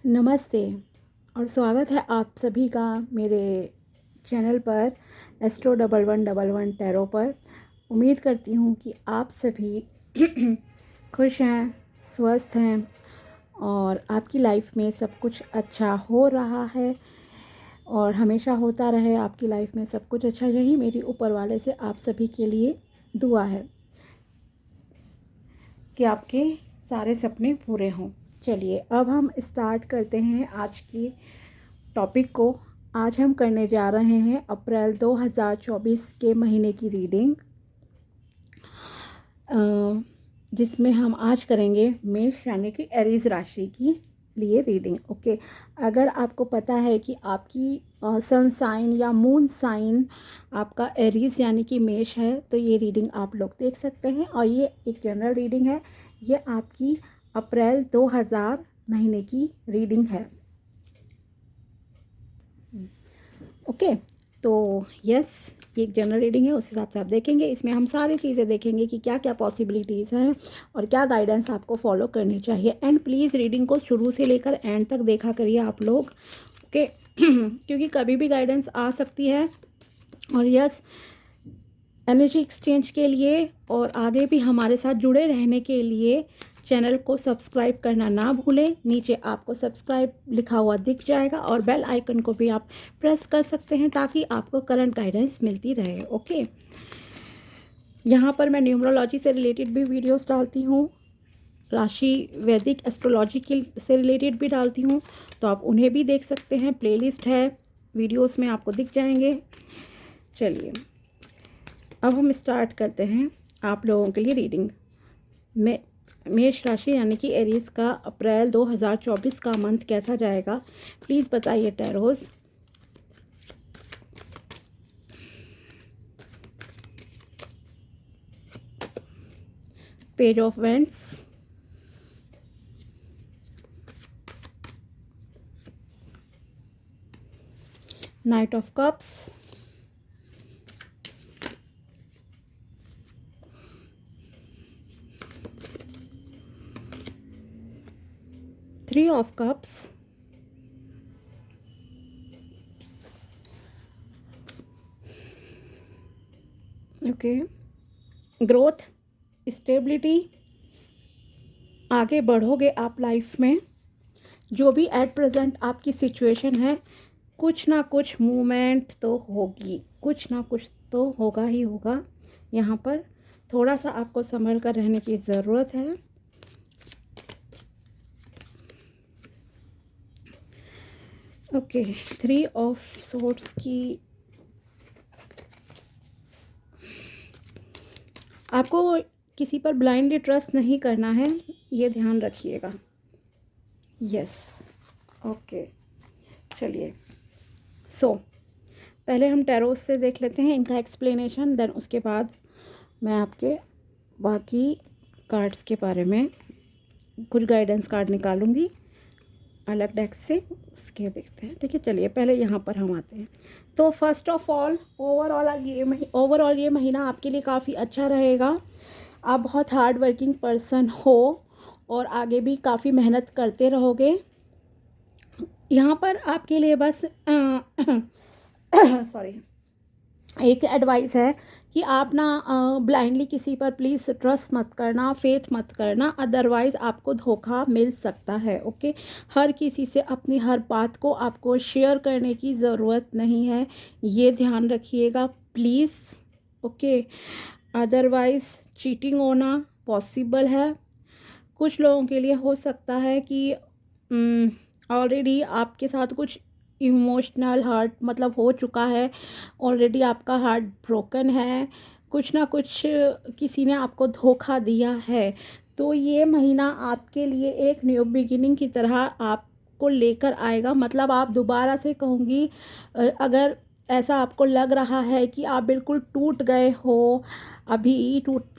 नमस्ते और स्वागत है आप सभी का मेरे चैनल पर Astro1111 टैरो पर। उम्मीद करती हूँ कि आप सभी खुश हैं, स्वस्थ हैं और आपकी लाइफ में सब कुछ अच्छा हो रहा है और हमेशा होता रहे आपकी लाइफ में सब कुछ अच्छा। यही मेरी ऊपर वाले से आप सभी के लिए दुआ है कि आपके सारे सपने पूरे हों। चलिए अब हम स्टार्ट करते हैं आज की टॉपिक को। आज हम करने जा रहे हैं अप्रैल 2024 के महीने की रीडिंग, जिसमें हम आज करेंगे मेष यानी कि एरीज राशि की लिए रीडिंग। ओके, अगर आपको पता है कि आपकी सन साइन या मून साइन आपका एरीज यानी कि मेष है तो ये रीडिंग आप लोग देख सकते हैं। और ये एक जनरल रीडिंग है, ये आपकी अप्रैल 2000 महीने की रीडिंग है। ओके, तो यस, ये एक जनरल रीडिंग है, उस हिसाब से आप देखेंगे। इसमें हम सारी चीज़ें देखेंगे कि क्या क्या पॉसिबिलिटीज़ हैं और क्या गाइडेंस आपको फॉलो करनी चाहिए। एंड प्लीज़ रीडिंग को शुरू से लेकर एंड तक देखा करिए आप लोग। ओके क्योंकि कभी भी गाइडेंस आ सकती है। और यस, एनर्जी एक्सचेंज के लिए और आगे भी हमारे साथ जुड़े रहने के लिए चैनल को सब्सक्राइब करना ना भूलें। नीचे आपको सब्सक्राइब लिखा हुआ दिख जाएगा और बेल आइकन को भी आप प्रेस कर सकते हैं ताकि आपको करंट गाइडेंस मिलती रहे। ओके, यहाँ पर मैं न्यूमरोलॉजी से रिलेटेड भी वीडियोस डालती हूँ, राशि वैदिक एस्ट्रोलॉजी के से रिलेटेड भी डालती हूँ, तो आप उन्हें भी देख सकते हैं। प्लेलिस्ट है, वीडियोस में आपको दिख जाएंगे। चलिए अब हम स्टार्ट करते हैं आप लोगों के लिए रीडिंग में। मेष राशि यानी कि एरीज का अप्रैल 2024 का मंथ कैसा जाएगा प्लीज़ बताइए tarots. Page of wands, knight of cups, three of cups, okay, growth, stability, आगे बढ़ोगे आप लाइफ में। जो भी एट प्रेजेंट आपकी सिचुएशन है, कुछ ना कुछ मूवमेंट तो होगी, कुछ ना कुछ तो होगा ही होगा। यहाँ पर थोड़ा सा आपको संभल कर रहने की ज़रूरत है। ओके, थ्री ऑफ सोर्ड्स की आपको किसी पर ब्लाइंडली ट्रस्ट नहीं करना है, ये ध्यान रखिएगा। यस, ओके, चलिए पहले हम टैरोस से देख लेते हैं इनका एक्सप्लेनेशन, देन उसके बाद मैं आपके बाकी कार्ड्स के बारे में कुछ गाइडेंस कार्ड निकालूंगी अलग डेस्क से, उसके देखते हैं। ठीक है, चलिए पहले यहाँ पर हम आते हैं। तो फर्स्ट ऑफ ऑल ओवरऑल ये महीना आपके लिए काफ़ी अच्छा रहेगा। आप बहुत हार्ड वर्किंग पर्सन हो और आगे भी काफ़ी मेहनत करते रहोगे। यहाँ पर आपके लिए बस सॉरी, एक एडवाइस है कि आप ना ब्लाइंडली किसी पर प्लीज़ ट्रस्ट मत करना, फेथ मत करना, अदरवाइज़ आपको धोखा मिल सकता है। ओके, हर किसी से अपनी हर बात को आपको शेयर करने की ज़रूरत नहीं है, ये ध्यान रखिएगा प्लीज़। ओके, अदरवाइज़ चीटिंग होना पॉसिबल है। कुछ लोगों के लिए हो सकता है कि ऑलरेडी आपके साथ कुछ इमोशनल हर्ट मतलब हो चुका है, ऑलरेडी आपका हार्ट ब्रोकन है, कुछ ना कुछ किसी ने आपको धोखा दिया है। तो ये महीना आपके लिए एक न्यू बिगिनिंग की तरह आपको लेकर आएगा। मतलब आप दोबारा से कहूँगी, अगर ऐसा आपको लग रहा है कि आप बिल्कुल टूट गए हो, अभी टूट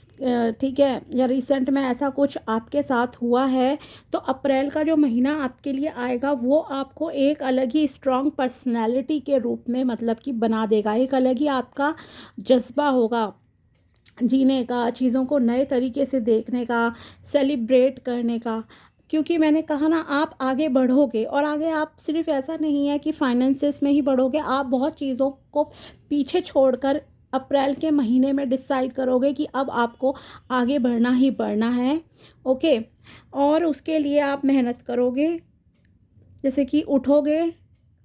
ठीक है, या रिसेंट में ऐसा कुछ आपके साथ हुआ है, तो अप्रैल का जो महीना आपके लिए आएगा वो आपको एक अलग ही स्ट्रॉन्ग पर्सनैलिटी के रूप में मतलब कि बना देगा। एक अलग ही आपका जज्बा होगा जीने का, चीज़ों को नए तरीके से देखने का, सेलिब्रेट करने का। क्योंकि मैंने कहा ना आप आगे बढ़ोगे, और आगे आप सिर्फ ऐसा नहीं है कि फाइनेंसेस में ही बढ़ोगे, आप बहुत चीज़ों को पीछे छोड़कर अप्रैल के महीने में डिसाइड करोगे कि अब आपको आगे बढ़ना ही बढ़ना है। ओके, और उसके लिए आप मेहनत करोगे, जैसे कि उठोगे,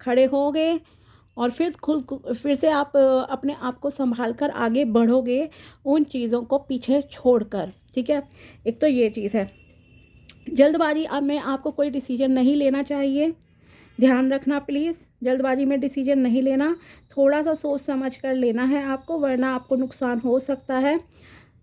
खड़े होगे, और फिर से आप अपने आप को संभाल कर आगे बढ़ोगे उन चीज़ों को पीछे छोड़कर। ठीक है, एक तो ये चीज़ है। जल्दबाजी अब में आपको कोई डिसीजन नहीं लेना चाहिए, ध्यान रखना प्लीज़, जल्दबाजी में डिसीजन नहीं लेना, थोड़ा सा सोच समझ कर लेना है आपको, वरना आपको नुकसान हो सकता है।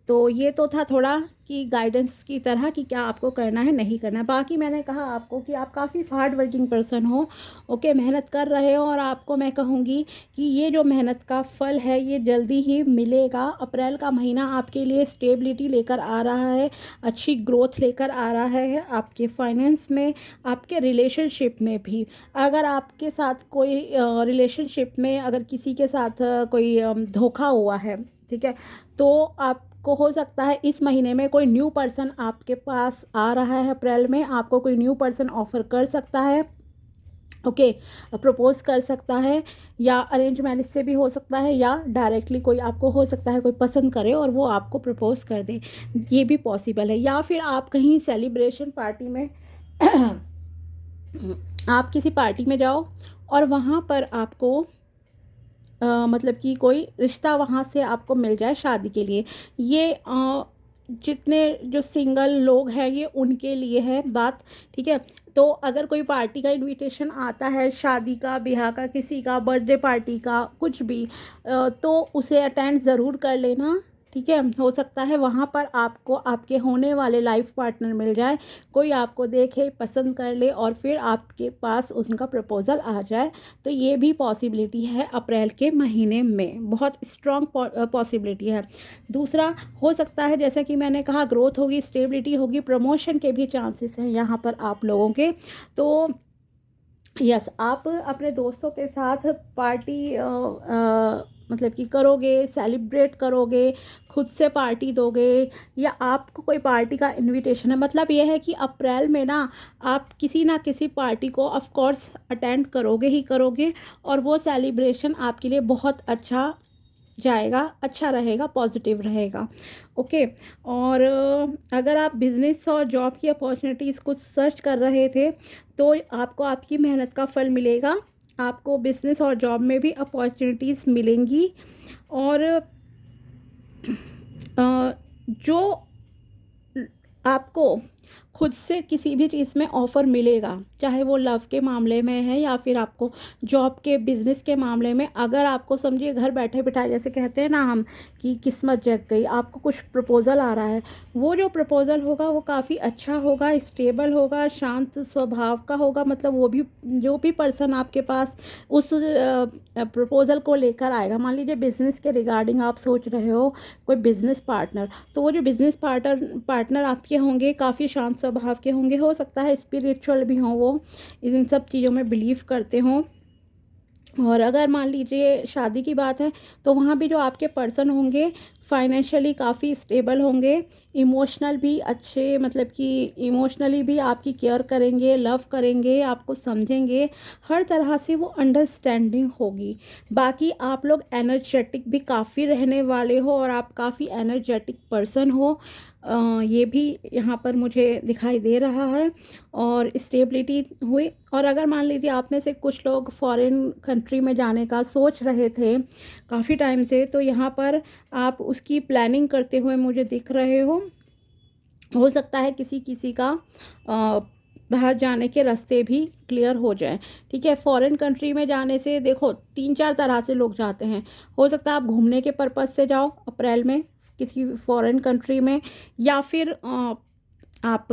तो ये तो था थोड़ा कि गाइडेंस की तरह कि क्या आपको करना है नहीं करना है। बाकी मैंने कहा आपको कि आप काफ़ी हार्ड वर्किंग पर्सन हो, ओके, मेहनत कर रहे हो, और आपको मैं कहूँगी कि ये जो मेहनत का फल है ये जल्दी ही मिलेगा। अप्रैल का महीना आपके लिए स्टेबिलिटी लेकर आ रहा है, अच्छी ग्रोथ लेकर आ रहा है आपके फाइनेंस में, आपके रिलेशनशिप में भी। अगर आपके साथ कोई रिलेशनशिप में अगर किसी के साथ कोई धोखा हुआ है, ठीक है, तो आपको हो सकता है इस महीने में कोई न्यू पर्सन आपके पास आ रहा है, अप्रैल में आपको कोई न्यू पर्सन ऑफ़र कर सकता है, ओके, प्रपोज कर सकता है, या अरेंज मैरिज से भी हो सकता है, या डायरेक्टली कोई आपको हो सकता है कोई पसंद करे और वो आपको प्रपोज कर दे, ये भी पॉसिबल है। या फिर आप कहीं सेलिब्रेशन पार्टी में आप किसी पार्टी में जाओ और वहाँ पर आपको मतलब कि कोई रिश्ता वहाँ से आपको मिल जाए शादी के लिए। ये जितने जो सिंगल लोग हैं ये उनके लिए है बात, ठीक है। तो अगर कोई पार्टी का इनविटेशन आता है, शादी का, ब्याह का, किसी का बर्थडे पार्टी का, कुछ भी, तो उसे अटेंड ज़रूर कर लेना, ठीक है। हो सकता है वहाँ पर आपको आपके होने वाले लाइफ पार्टनर मिल जाए, कोई आपको देखे, पसंद कर ले और फिर आपके पास उनका प्रपोज़ल आ जाए। तो ये भी पॉसिबिलिटी है अप्रैल के महीने में, बहुत स्ट्रॉन्ग पॉसिबिलिटी है। दूसरा हो सकता है जैसा कि मैंने कहा ग्रोथ होगी, स्टेबिलिटी होगी, प्रमोशन के भी चांसेस हैं यहाँ पर आप लोगों के। तो यस, आप अपने दोस्तों के साथ पार्टी मतलब कि करोगे, सेलिब्रेट करोगे, खुद से पार्टी दोगे, या आपको कोई पार्टी का इनविटेशन है, मतलब ये है कि अप्रैल में ना आप किसी ना किसी पार्टी को ऑफ कोर्स अटेंड करोगे ही करोगे, और वो सेलिब्रेशन आपके लिए बहुत अच्छा जाएगा, अच्छा रहेगा, पॉजिटिव रहेगा, ओके। और अगर आप बिज़नेस और जॉब की अपॉर्चुनिटीज़ कुछ सर्च कर रहे थे तो आपको आपकी मेहनत का फल मिलेगा, आपको बिज़नेस और जॉब में भी अपॉर्चुनिटीज़ मिलेंगी। और जो आपको खुद से किसी भी चीज़ में ऑफ़र मिलेगा, चाहे वो लव के मामले में है या फिर आपको जॉब के, बिज़नेस के मामले में, अगर आपको समझिए घर बैठे बिठाए, जैसे कहते हैं ना हम कि किस्मत जग गई, आपको कुछ प्रपोज़ल आ रहा है, वो जो प्रपोज़ल होगा वो काफ़ी अच्छा होगा, स्टेबल होगा, शांत स्वभाव का होगा। मतलब वो भी, जो भी पर्सन आपके पास उस प्रपोज़ल को लेकर आएगा, मान लीजिए बिज़नेस के रिगार्डिंग आप सोच रहे हो कोई बिज़नेस पार्टनर, तो वो जो बिज़नेस पार्टनर आपके होंगे काफ़ी शांत स्वभाव के होंगे, हो सकता है स्पिरिचुअल भी हों, वो इन सब चीज़ों में बिलीव करते हों। और अगर मान लीजिए शादी की बात है तो वहाँ भी जो आपके पर्सन होंगे फाइनेंशियली काफ़ी स्टेबल होंगे, इमोशनल भी अच्छे, मतलब कि इमोशनली भी आपकी केयर करेंगे, लव करेंगे, आपको समझेंगे, हर तरह से वो अंडरस्टैंडिंग होगी। बाकी आप लोग एनर्जेटिक भी काफ़ी रहने वाले हो, और आप काफ़ी एनर्जेटिक पर्सन हो, ये भी यहाँ पर मुझे दिखाई दे रहा है। और स्टेबिलिटी हुई। और अगर मान लीजिए आप में से कुछ लोग फॉरेन कंट्री में जाने का सोच रहे थे काफ़ी टाइम से, तो यहाँ पर आप उसकी प्लानिंग करते हुए मुझे दिख रहे हो सकता है किसी किसी का बाहर जाने के रास्ते भी क्लियर हो जाए, ठीक है। फॉरेन कंट्री में जाने से देखो 3-4 तरह से लोग जाते हैं, हो सकता है आप घूमने के पर्पज़ से जाओ अप्रैल में किसी फॉरेन कंट्री में, या फिर आप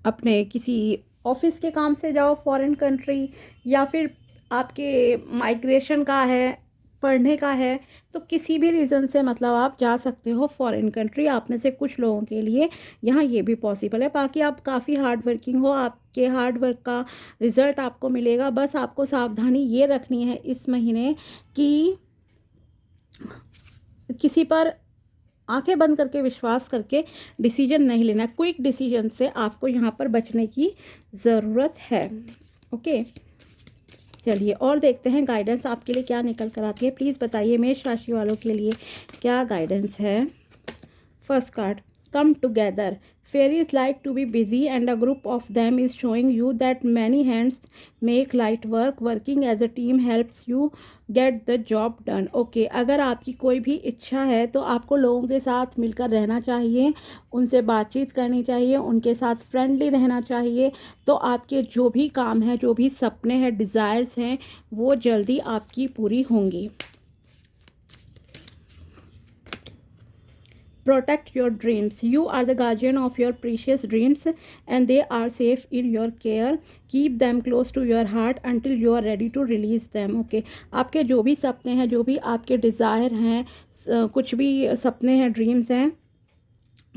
अपने किसी ऑफिस के काम से जाओ फॉरेन कंट्री, या फिर आपके माइग्रेशन का है, पढ़ने का है, तो किसी भी रीज़न से मतलब आप जा सकते हो फॉरेन कंट्री। आप में से कुछ लोगों के लिए यहाँ ये भी पॉसिबल है। बाकी आप काफ़ी हार्ड वर्किंग हो, आपके हार्ड वर्क का रिज़ल्ट आपको मिलेगा। बस आपको सावधानी ये रखनी है इस महीने कि किसी पर आंखें बंद करके विश्वास करके डिसीजन नहीं लेना। क्विक डिसीजन से आपको यहाँ पर बचने की ज़रूरत है। ओके, चलिए और देखते हैं गाइडेंस आपके लिए क्या निकल कर आती है। प्लीज़ बताइए मेष राशि वालों के लिए क्या गाइडेंस है। First card, come together. Fairies like to be busy and a group of them is showing you that many hands make light work. Working as a team helps you get the job done. Okay, अगर आपकी कोई भी इच्छा है तो आपको लोगों के साथ मिलकर रहना चाहिए, उनसे बातचीत करनी चाहिए, उनके साथ फ्रेंडली रहना चाहिए। तो आपके जो भी काम है, जो भी सपने हैं, डिज़ायर्स हैं, वो जल्दी आपकी पूरी होंगी। Protect your dreams. You are the guardian of your precious dreams and they are safe in your care. Keep them close to your heart until you are ready to release them. Okay, आपके जो भी सपने हैं, जो भी आपके desire हैं, कुछ भी सपने हैं, ड्रीम्स हैं,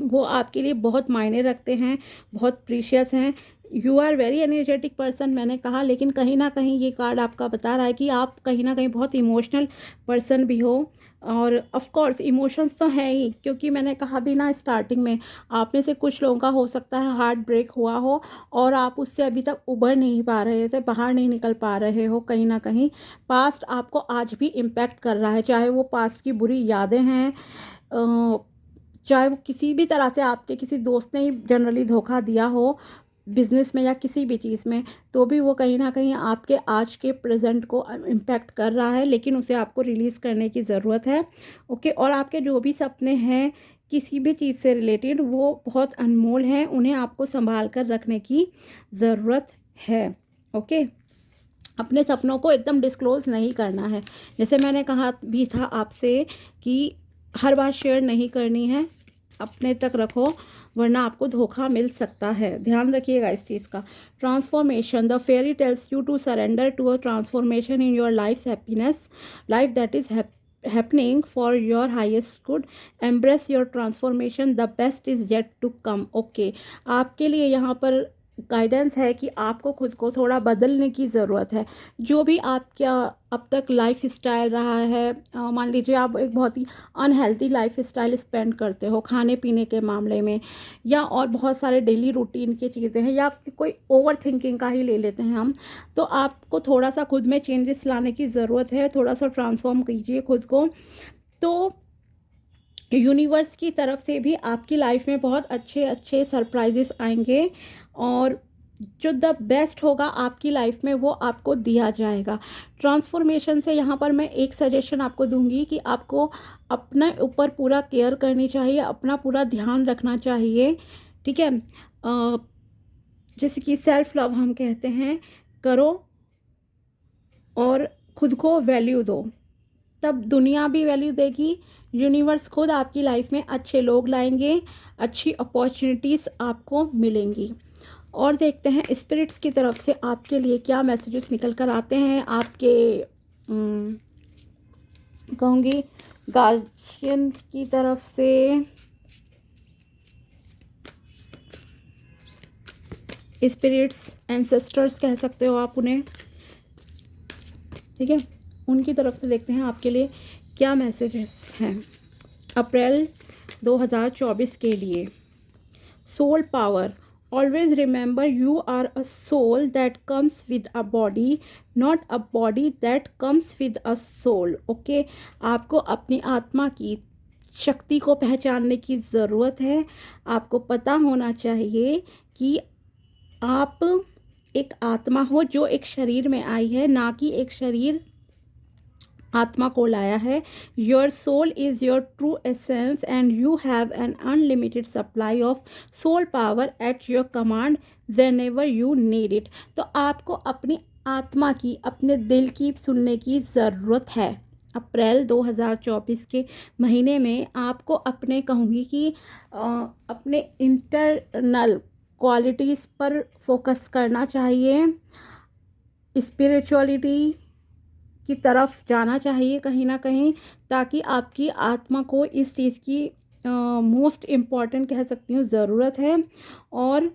वो आपके लिए बहुत मायने रखते हैं, बहुत प्रीशियस हैं। You are very energetic person मैंने कहा, लेकिन कहीं ना कहीं ये कार्ड आपका बता रहा है कि आप कहीं ना कहीं बहुत इमोशनल पर्सन भी हो। और ऑफ कोर्स इमोशंस तो हैं ही, क्योंकि मैंने कहा भी ना स्टार्टिंग में, आप में से कुछ लोगों का हो सकता है हार्ट ब्रेक हुआ हो और आप उससे अभी तक उभर नहीं पा रहे थे, बाहर नहीं निकल पा रहे हो। कहीं ना कहीं पास्ट आपको आज भी इम्पैक्ट कर रहा है, चाहे वो पास्ट की बुरी यादें हैं, चाहे वो किसी भी तरह से आपके किसी दोस्त ने ही जनरली धोखा दिया हो बिज़नेस में या किसी भी चीज़ में, तो भी वो कहीं ना कहीं आपके आज के प्रेजेंट को इम्पैक्ट कर रहा है, लेकिन उसे आपको रिलीज़ करने की ज़रूरत है। ओके, और आपके जो भी सपने हैं किसी भी चीज़ से रिलेटेड, वो बहुत अनमोल हैं, उन्हें आपको संभाल कर रखने की ज़रूरत है। ओके, अपने सपनों को एकदम डिस्क्लोज़ नहीं करना है। जैसे मैंने कहा भी था आपसे कि हर बात शेयर नहीं करनी है, अपने तक रखो, वरना आपको धोखा मिल सकता है। ध्यान रखिएगा इस चीज़ का। Transformation, the fairy tells you to surrender to a transformation in your life happiness, life that is happening for your highest good. Embrace your transformation, the best is yet to come. Okay, आपके लिए यहाँ पर guidance है कि आपको खुद को थोड़ा बदलने की ज़रूरत है। जो भी आपका अब तक लाइफ स्टाइल रहा है, मान लीजिए आप एक बहुत ही अनहेल्थी लाइफ स्टाइल स्पेंड करते हो खाने पीने के मामले में, या और बहुत सारे डेली रूटीन की चीज़ें हैं, या कोई ओवर थिंकिंग का ही ले लेते हैं हम, तो आपको थोड़ा सा खुद में चेंजेस लाने की ज़रूरत है। थोड़ा सा ट्रांसफॉर्म कीजिए खुद को, तो यूनिवर्स की तरफ से भी आपकी लाइफ में बहुत अच्छे अच्छे सरप्राइजेस आएंगे, और जो द बेस्ट होगा आपकी लाइफ में वो आपको दिया जाएगा। ट्रांसफॉर्मेशन से यहाँ पर मैं एक सजेशन आपको दूंगी कि आपको अपने ऊपर पूरा केयर करनी चाहिए, अपना पूरा ध्यान रखना चाहिए। ठीक है, जैसे कि सेल्फ लव हम कहते हैं, करो और खुद को वैल्यू दो, तब दुनिया भी वैल्यू देगी, यूनिवर्स खुद आपकी लाइफ में अच्छे लोग लाएंगे, अच्छी अपॉर्चुनिटीज़ आपको मिलेंगी। और देखते हैं स्पिरिट्स की तरफ से आपके लिए क्या मैसेजेस निकल कर आते हैं। आपके कहूँगी गार्जियन की तरफ से, स्पिरिट्स, एंसेस्टर्स कह सकते हो आप उन्हें, ठीक है, उनकी तरफ से देखते हैं आपके लिए क्या मैसेजेस हैं अप्रैल 2024 के लिए। Soul power, always remember you are a soul that comes with a body, not a body that comes with a soul. Okay, आपको अपनी आत्मा की शक्ति को पहचानने की ज़रूरत है। आपको पता होना चाहिए कि आप एक आत्मा हो जो एक शरीर में आई है, ना कि एक शरीर आत्मा को लाया है। Your soul is your true essence and you have an unlimited supply of soul power at your command whenever you need it. तो आपको अपनी आत्मा की, अपने दिल की सुनने की ज़रूरत है। अप्रैल 2024 के महीने में आपको अपने कहूँगी कि अपने इंटरनल क्वालिटीज़ पर फोकस करना चाहिए, स्पिरिचुअलिटी की तरफ जाना चाहिए कहीं ना कहीं, ताकि आपकी आत्मा को इस चीज़ की मोस्ट इम्पॉर्टेंट कह सकती हूँ ज़रूरत है। और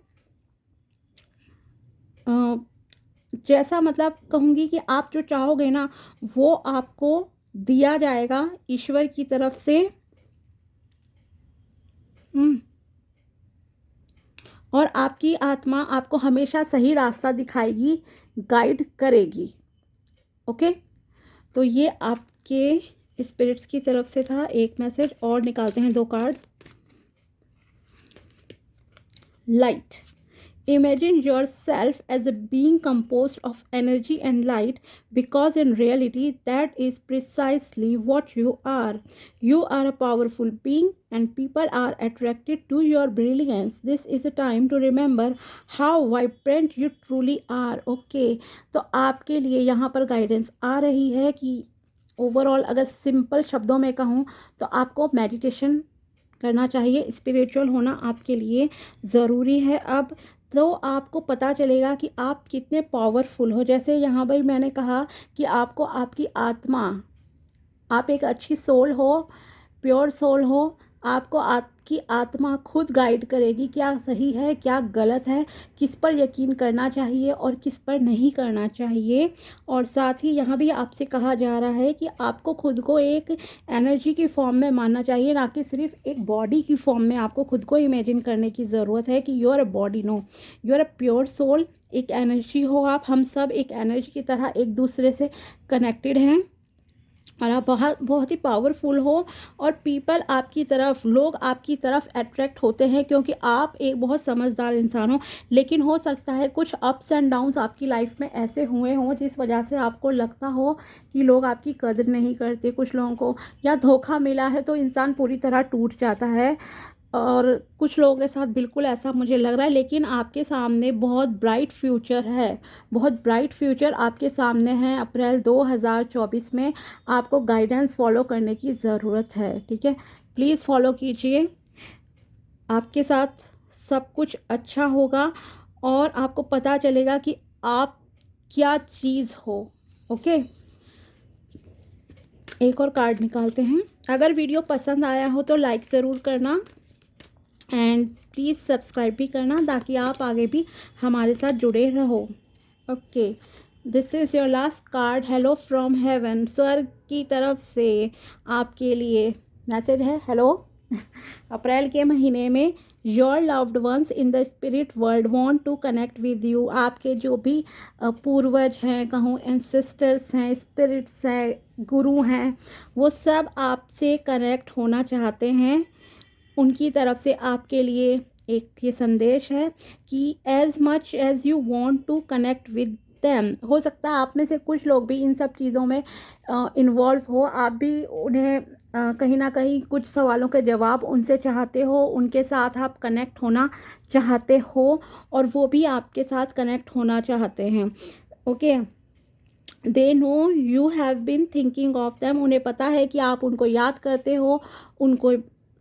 जैसा मतलब कहूँगी कि आप जो चाहोगे ना वो आपको दिया जाएगा ईश्वर की तरफ से। हम्म। और आपकी आत्मा आपको हमेशा सही रास्ता दिखाएगी, गाइड करेगी। ओके, तो ये आपके स्पिरिट्स की तरफ से था एक मैसेज। और निकालते हैं 2 card. Light. Imagine yourself as a being composed of energy and light, because in reality, that is precisely what you are. You are a powerful being, and people are attracted to your brilliance. This is a time to remember how vibrant you truly are. Okay, तो आपके लिए यहाँ पर guidance आ रही है कि overall अगर simple शब्दों में कहूँ तो आपको मेडिटेशन करना चाहिए। स्पिरिचुअल होना आपके लिए ज़रूरी है। अब तो आपको पता चलेगा कि आप कितने पावरफुल हो। जैसे यहाँ पर मैंने कहा कि आपको आपकी आत्मा, आप एक अच्छी सोल हो, प्योर सोल हो, आपको आपकी आत्मा खुद गाइड करेगी क्या सही है क्या गलत है, किस पर यकीन करना चाहिए और किस पर नहीं करना चाहिए। और साथ ही यहाँ भी आपसे कहा जा रहा है कि आपको खुद को एक एनर्जी की फॉर्म में मानना चाहिए, ना कि सिर्फ एक बॉडी की फॉर्म में आपको खुद को इमेजिन करने की ज़रूरत है कि you are a body. No, you are a pure soul, एक एनर्जी हो आप। हम सब एक एनर्जी की तरह एक दूसरे से कनेक्टेड हैं और आप बहुत बहुत ही पावरफुल हो। और पीपल आपकी तरफ, लोग आपकी तरफ अट्रैक्ट होते हैं क्योंकि आप एक बहुत समझदार इंसान हो। लेकिन हो सकता है कुछ अप्स एंड डाउन्स आपकी लाइफ में ऐसे हुए हों जिस वजह से आपको लगता हो कि लोग आपकी कदर नहीं करते। कुछ लोगों को या धोखा मिला है तो इंसान पूरी तरह टूट जाता है, और कुछ लोगों के साथ बिल्कुल ऐसा मुझे लग रहा है। लेकिन आपके सामने बहुत ब्राइट फ्यूचर है, बहुत ब्राइट फ्यूचर आपके सामने है। अप्रैल 2024 में आपको गाइडेंस फॉलो करने की ज़रूरत है। ठीक है, प्लीज़ फॉलो कीजिए, आपके साथ सब कुछ अच्छा होगा और आपको पता चलेगा कि आप क्या चीज़ हो। ओके, एक और कार्ड निकालते हैं। अगर वीडियो पसंद आया हो तो लाइक ज़रूर करना एंड प्लीज़ सब्सक्राइब भी करना ताकि आप आगे भी हमारे साथ जुड़े रहो। Okay, this is your last card, hello from heaven. स्वर्ग की तरफ से आपके लिए मैसेज है, हेलो। अप्रैल के महीने में your loved ones in the spirit world want to connect with you. आपके जो भी पूर्वज हैं, कहूँ एंसेस्टर्स हैं, स्पिरिट्स हैं, गुरु हैं, वो सब आपसे कनेक्ट होना चाहते हैं। उनकी तरफ से आपके लिए एक ये संदेश है कि as much as you want to connect with them. हो सकता है आप में से कुछ लोग भी इन सब चीज़ों में इन्वॉल्व हो, आप भी उन्हें कहीं ना कहीं कुछ सवालों के जवाब उनसे चाहते हो, उनके साथ आप कनेक्ट होना चाहते हो और वो भी आपके साथ कनेक्ट होना चाहते हैं। Okay, they know you have been thinking of them. उन्हें पता है कि आप उनको याद करते हो, उनको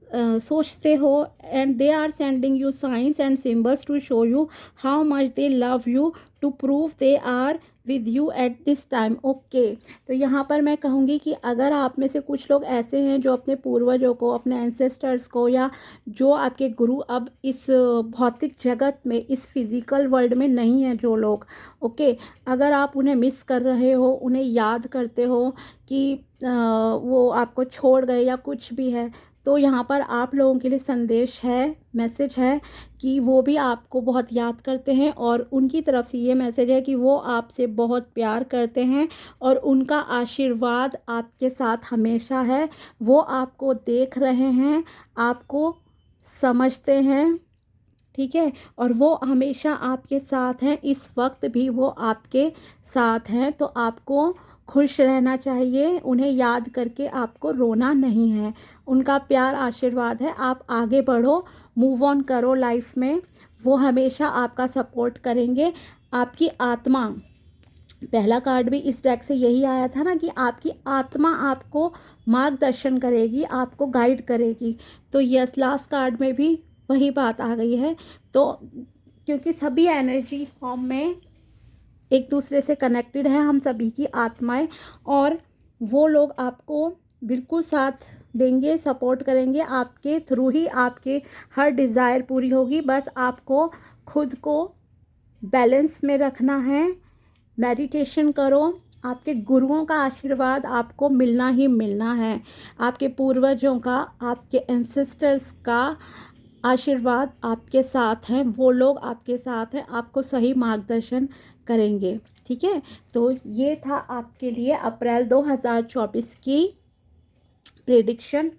सोचते हो, and they are sending you signs and symbols to show you how much they love you, to prove they are with you at this time. Okay, तो यहाँ पर मैं कहूँगी कि अगर आप में से कुछ लोग ऐसे हैं जो अपने पूर्वजों को, अपने एंसेस्टर्स को, या जो आपके गुरु अब इस भौतिक जगत में, इस फिज़िकल वर्ल्ड में नहीं हैं जो लोग, ओके, अगर आप उन्हें मिस कर रहे हो, उन्हें याद करते हो कि वो आपको छोड़ गए या कुछ भी है, तो यहाँ पर आप लोगों के लिए संदेश है, मैसेज है कि वो भी आपको बहुत याद करते हैं और उनकी तरफ से ये मैसेज है कि वो आपसे बहुत प्यार करते हैं और उनका आशीर्वाद आपके साथ हमेशा है। वो आपको देख रहे हैं, आपको समझते हैं, ठीक है, और वो हमेशा आपके साथ हैं। इस वक्त भी वो आपके साथ हैं, तो आपको खुश रहना चाहिए। उन्हें याद करके आपको रोना नहीं है, उनका प्यार आशीर्वाद है। आप आगे बढ़ो, मूव ऑन करो लाइफ में, वो हमेशा आपका सपोर्ट करेंगे। आपकी आत्मा, पहला कार्ड भी इस डेक से यही आया था ना कि आपकी आत्मा आपको मार्गदर्शन करेगी, आपको गाइड करेगी। तो यस, लास्ट कार्ड में भी वही बात आ गई है। तो क्योंकि सभी एनर्जी फॉर्म में एक दूसरे से कनेक्टेड है, हम सभी की आत्माएं, और वो लोग आपको बिल्कुल साथ देंगे, सपोर्ट करेंगे। आपके थ्रू ही आपके हर डिज़ायर पूरी होगी। बस आपको खुद को बैलेंस में रखना है, मेडिटेशन करो, आपके गुरुओं का आशीर्वाद आपको मिलना ही मिलना है, आपके पूर्वजों का, आपके एंसेस्टर्स का, आशीर्वाद आपके साथ हैं, वो लोग आपके साथ हैं, आपको सही मार्गदर्शन करेंगे। ठीक है, तो ये था आपके लिए अप्रैल 2024 की प्रेडिक्शन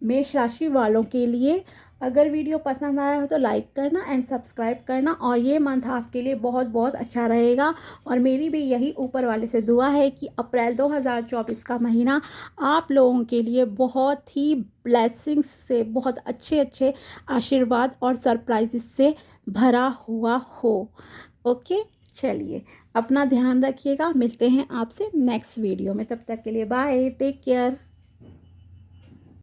मेष राशि वालों के लिए। अगर वीडियो पसंद आया हो तो लाइक करना एंड सब्सक्राइब करना, और ये मंथ आपके लिए बहुत बहुत अच्छा रहेगा। और मेरी भी यही ऊपर वाले से दुआ है कि अप्रैल 2024 का महीना आप लोगों के लिए बहुत ही ब्लेसिंग्स से, बहुत अच्छे अच्छे आशीर्वाद और सरप्राइजेस से भरा हुआ हो। ओके, चलिए अपना ध्यान रखिएगा, मिलते हैं आपसे नेक्स्ट वीडियो में, तब तक के लिए बाय, टेक केयर।